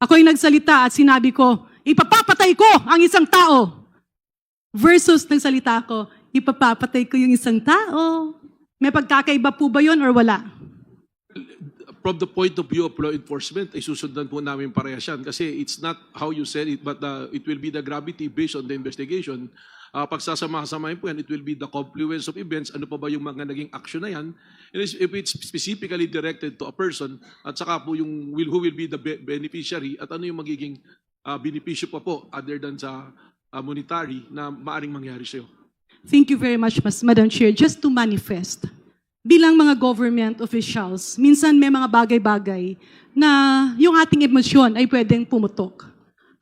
Ako'y nagsalita at sinabi ko, ipapapatay ko ang isang tao. Versus nagsalita ko, ipapapatay ko yung isang tao. May pagkakaiba po ba yun or wala? From the point of view of law enforcement, ay susundan po namin parehas yan. Kasi it's not how you said it, but it will be the gravity based on the investigation. Pagsasama-samahin po yan, it will be the confluence of events. Ano pa ba yung mga naging action na yan? And if it's specifically directed to a person, at saka po yung who will be the beneficiary, at ano yung magiging benepisyo pa po other than sa monetary na maaring mangyari sa'yo. Thank you very much, Madam Chair. Just to manifest, bilang mga government officials, minsan may mga bagay-bagay na yung ating emosyon ay pwedeng pumutok.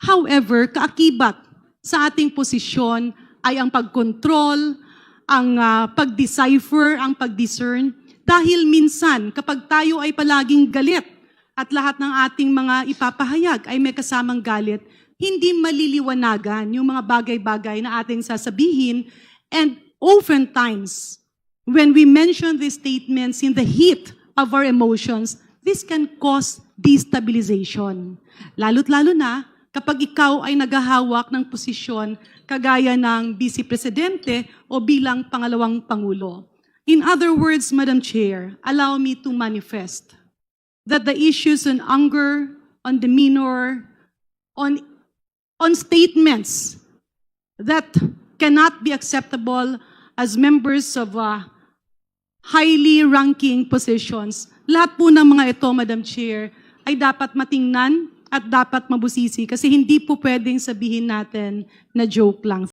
However, kaakibat sa ating posisyon ay ang pag-control, ang pag-decipher, ang pag-discern. Dahil minsan, kapag tayo ay palaging galit at lahat ng ating mga ipapahayag ay may kasamang galit, hindi maliliwanagan yung mga bagay-bagay na ating sasabihin. And oftentimes, when we mention these statements in the heat of our emotions, this can cause destabilization. Lalo't-lalo na kapag ikaw ay naghahawak ng posisyon kagaya ng Vice Presidente o bilang pangalawang Pangulo. In other words, Madam Chair, allow me to manifest that the issues on anger, on demeanor, on statements that cannot be acceptable as members of highly ranking positions. Lahat po ng mga ito, Madam Chair, ay dapat matingnan at dapat mabusisi kasi hindi po pwedeng sabihin natin na joke lang.